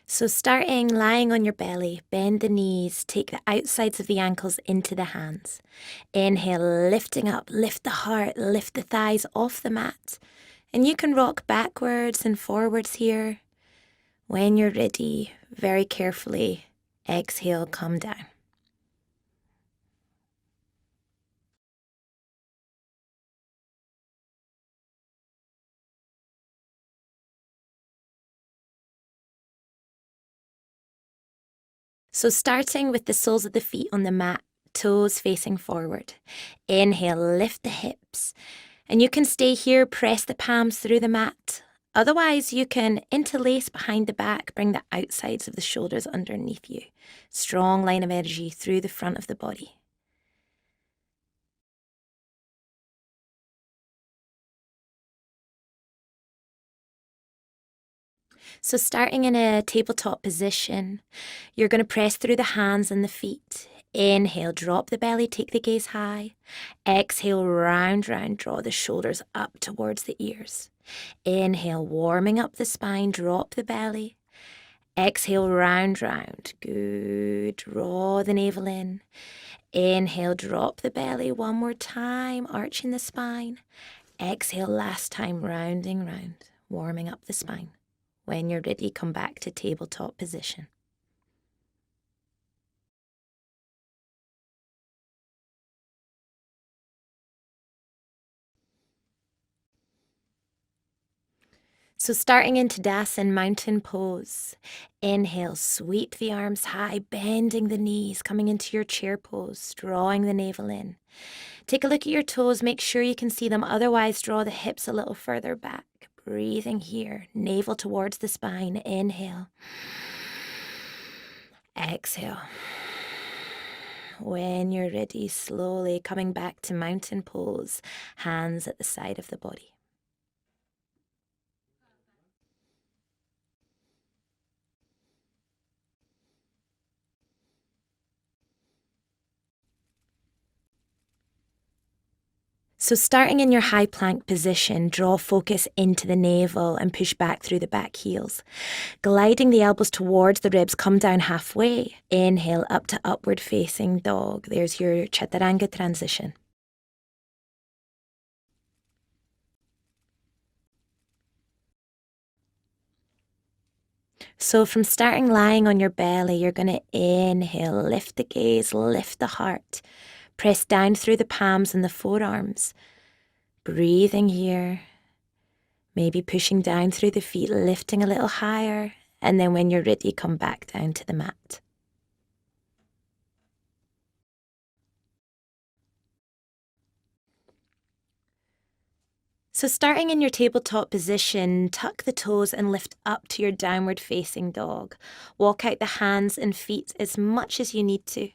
So starting lying on your belly, bend the knees, take the outsides of the ankles into the hands. Inhale, lifting up, lift the heart, lift the thighs off the mat. And you can rock backwards and forwards here. When you're ready, very carefully, exhale, come down. So starting with the soles of the feet on the mat, toes facing forward. Inhale, lift the hips. And you can stay here, press the palms through the mat. Otherwise, you can interlace behind the back, bring the outsides of the shoulders underneath you. Strong line of energy through the front of the body. So starting in a tabletop position, you're going to press through the hands and the feet. Inhale, drop the belly, take the gaze high. Exhale, round, draw the shoulders up towards the ears. Inhale, warming up the spine, drop the belly. Exhale, round. Good. Draw the navel in. Inhale, drop the belly one more time, arching the spine. Exhale, last time, rounding round, warming up the spine. When you're ready, come back to tabletop position. So starting into Tadasana, mountain pose. Inhale, sweep the arms high, bending the knees, coming into your chair pose, drawing the navel in. Take a look at your toes, make sure you can see them, otherwise draw the hips a little further back. Breathing here, navel towards the spine. Inhale. Exhale. When you're ready, slowly coming back to mountain pose, hands at the side of the body. So starting in your high plank position, draw focus into the navel and push back through the back heels. Gliding the elbows towards the ribs, come down halfway. Inhale up to upward facing dog. There's your chaturanga transition. So from starting lying on your belly, you're going to inhale, lift the gaze, lift the heart. Press down through the palms and the forearms. Breathing here. Maybe pushing down through the feet, lifting a little higher. And then when you're ready, come back down to the mat. So starting in your tabletop position, tuck the toes and lift up to your downward facing dog. Walk out the hands and feet as much as you need to.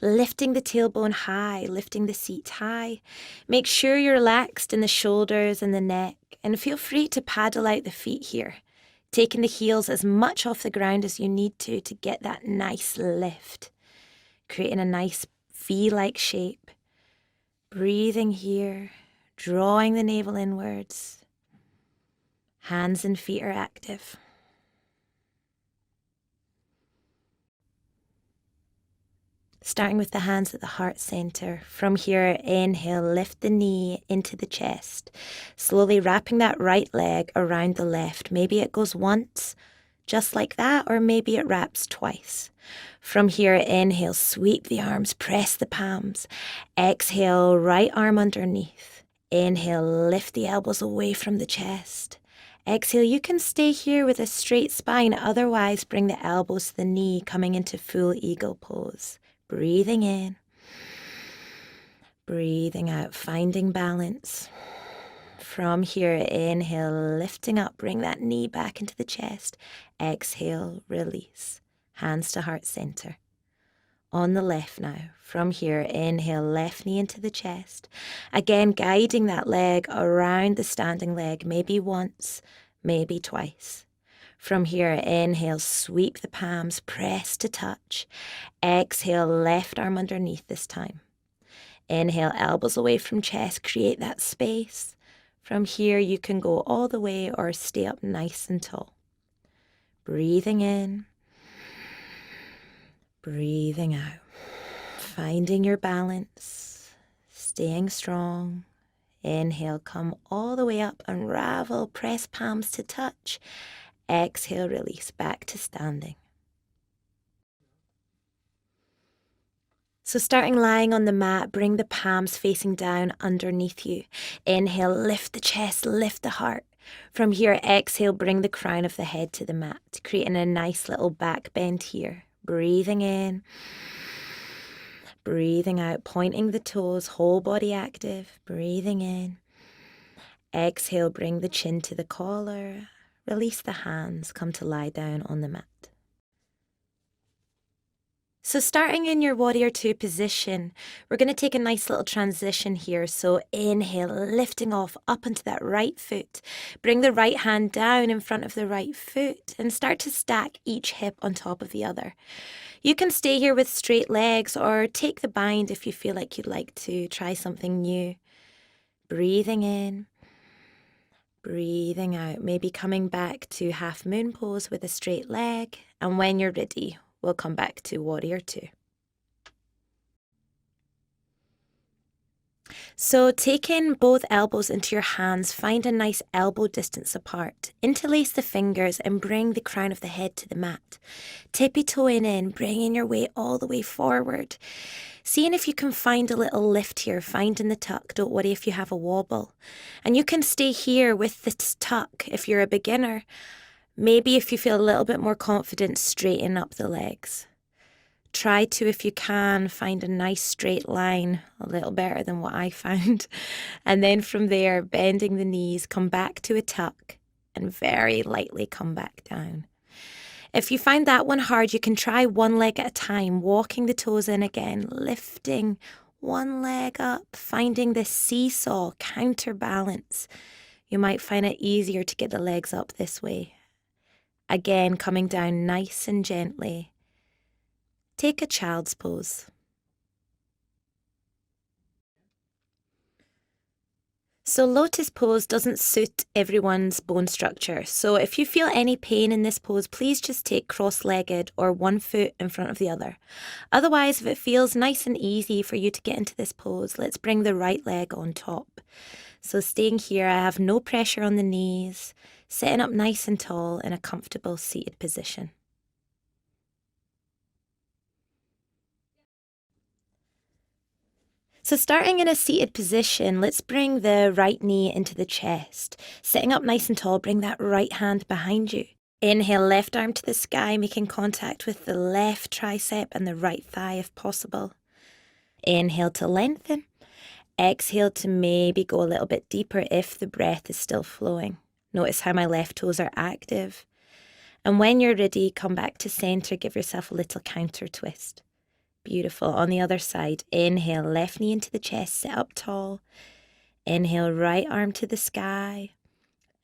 Lifting the tailbone high, lifting the seat high. Make sure you're relaxed in the shoulders and the neck, and feel free to paddle out the feet here. Taking the heels as much off the ground as you need to get that nice lift. Creating a nice V-like shape. Breathing here. Drawing the navel inwards. Hands and feet are active. Starting with the hands at the heart center. From here, inhale, lift the knee into the chest. Slowly wrapping that right leg around the left. Maybe it goes once, just like that, or maybe it wraps twice. From here, inhale, sweep the arms, press the palms. Exhale, right arm underneath. Inhale, lift the elbows away from the chest. Exhale, you can stay here with a straight spine, otherwise bring the elbows to the knee, coming into full eagle pose. Breathing in, breathing out, finding balance. From here, inhale, lifting up, bring that knee back into the chest. Exhale, release, hands to heart center. On the left now. From here, inhale, left knee into the chest. Again, guiding that leg around the standing leg, maybe once, maybe twice. From here, inhale, sweep the palms, press to touch. Exhale, left arm underneath this time. Inhale, elbows away from chest, create that space. From here, you can go all the way or stay up nice and tall. Breathing in. Breathing out, finding your balance, staying strong. Inhale, come all the way up, unravel, press palms to touch. Exhale, release, back to standing. So starting lying on the mat, bring the palms facing down underneath you. Inhale, lift the chest, lift the heart. From here, exhale, bring the crown of the head to the mat, creating a nice little back bend here. Breathing in, breathing out, pointing the toes, whole body active. Breathing in. Exhale, bring the chin to the collar. Release the hands, come to lie down on the mat. So starting in your warrior two position, we're going to take a nice little transition here. So inhale, lifting off up onto that right foot. Bring the right hand down in front of the right foot and start to stack each hip on top of the other. You can stay here with straight legs or take the bind if you feel like you'd like to try something new. Breathing in, breathing out, maybe coming back to half moon pose with a straight leg. And when you're ready, we'll come back to warrior two. So taking both elbows into your hands, find a nice elbow distance apart. Interlace the fingers and bring the crown of the head to the mat. Tippy-toeing in, bringing your weight all the way forward. Seeing if you can find a little lift here, finding the tuck. Don't worry if you have a wobble. And you can stay here with this tuck if you're a beginner. Maybe if you feel a little bit more confident, straighten up the legs. Try to, if you can, find a nice straight line, a little better than what I found. And then from there, bending the knees, come back to a tuck and very lightly come back down. If you find that one hard, you can try one leg at a time, walking the toes in again, lifting one leg up, finding this seesaw counterbalance. You might find it easier to get the legs up this way. Again, coming down nice and gently. Take a child's pose. So lotus pose doesn't suit everyone's bone structure. So if you feel any pain in this pose, please just take cross-legged or one foot in front of the other. Otherwise, if it feels nice and easy for you to get into this pose, let's bring the right leg on top. So staying here, I have no pressure on the knees, sitting up nice and tall in a comfortable seated position. So starting in a seated position, let's bring the right knee into the chest. Sitting up nice and tall, bring that right hand behind you. Inhale, left arm to the sky, making contact with the left tricep and the right thigh if possible. Inhale to lengthen. Exhale to maybe go a little bit deeper if the breath is still flowing. Notice how my left toes are active. And when you're ready, come back to center, give yourself a little counter twist. Beautiful. On the other side, inhale, left knee into the chest, sit up tall. Inhale, right arm to the sky.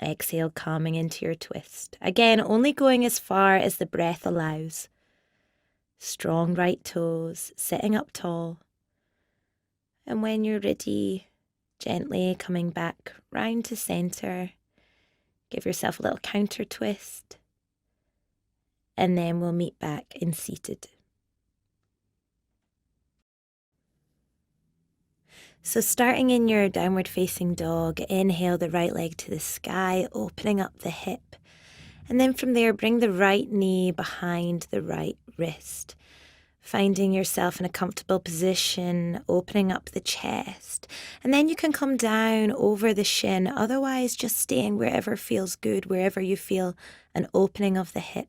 Exhale, coming into your twist. Again, only going as far as the breath allows. Strong right toes, sitting up tall. And when you're ready, gently coming back round to center. Give yourself a little counter twist. And then we'll meet back in seated. So starting in your downward facing dog, inhale the right leg to the sky, opening up the hip. And then from there, bring the right knee behind the right wrist. Finding yourself in a comfortable position, opening up the chest. And then you can come down over the shin, otherwise just staying wherever feels good, wherever you feel an opening of the hip.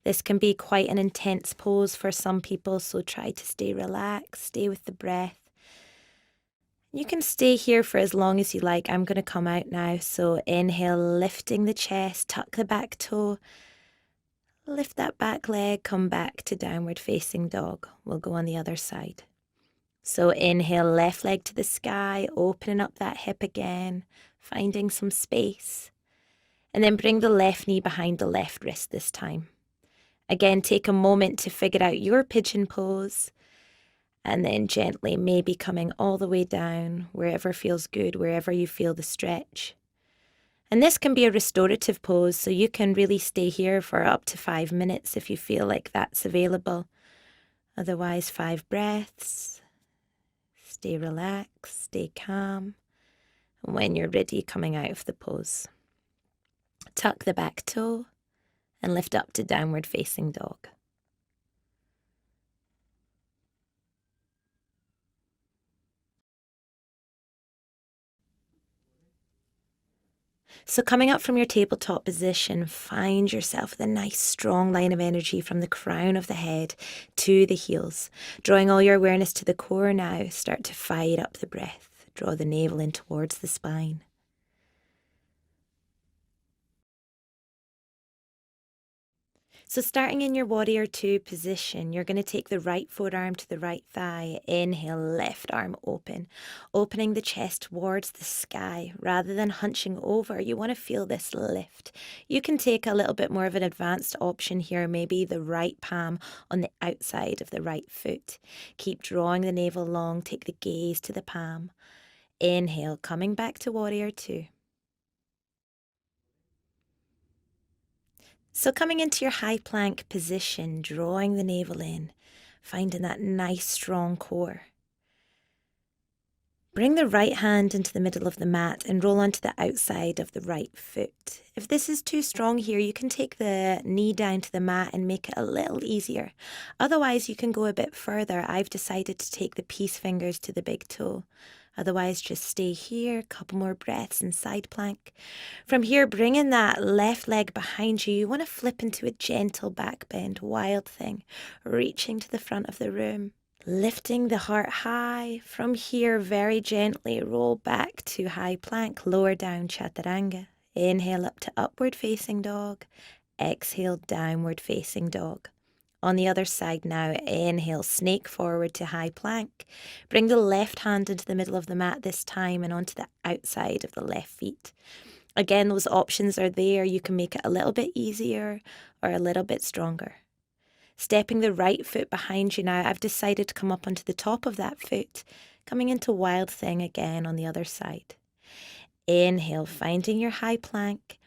This can be quite an intense pose for some people, so try to stay relaxed, stay with the breath. You can stay here for as long as you like. I'm going to come out now. So inhale, lifting the chest, tuck the back toe, lift that back leg, come back to downward facing dog. We'll go on the other side. So inhale, left leg to the sky, opening up that hip again, finding some space. And then bring the left knee behind the left wrist this time. Again, take a moment to figure out your pigeon pose. And then gently, maybe coming all the way down, wherever feels good, wherever you feel the stretch. And this can be a restorative pose, so you can really stay here for up to 5 minutes if you feel like that's available. Otherwise, 5 breaths. Stay relaxed, stay calm. And when you're ready, coming out of the pose, tuck the back toe and lift up to downward facing dog. So coming up from your tabletop position, find yourself with a nice strong line of energy from the crown of the head to the heels. Drawing all your awareness to the core now, start to fire up the breath. Draw the navel in towards the spine. So starting in your warrior two position, you're going to take the right forearm to the right thigh. Inhale, left arm open, opening the chest towards the sky rather than hunching over. You want to feel this lift. You can take a little bit more of an advanced option here, maybe the right palm on the outside of the right foot. Keep drawing the navel long, take the gaze to the palm. Inhale, coming back to warrior two. So coming into your high plank position, drawing the navel in, finding that nice strong core. Bring the right hand into the middle of the mat and roll onto the outside of the right foot. If this is too strong here, you can take the knee down to the mat and make it a little easier. Otherwise, you can go a bit further. I've decided to take the peace fingers to the big toe. Otherwise, just stay here, a couple more breaths in side plank. From here, bringing that left leg behind you, you want to flip into a gentle back bend, wild thing, reaching to the front of the room. Lifting the heart high. From here, very gently roll back to high plank, lower down chaturanga. Inhale up to upward facing dog. Exhale, downward facing dog. On the other side now, inhale, snake forward to high plank. Bring the left hand into the middle of the mat this time and onto the outside of the left feet. Again, those options are there. You can make it a little bit easier or a little bit stronger. Stepping the right foot behind you now, I've decided to come up onto the top of that foot, coming into wild thing again on the other side. Inhale, finding your high plank.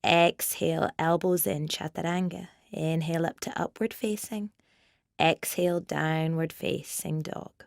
Exhale, elbows in, chaturanga. Inhale up to upward facing. Exhale, downward facing dog.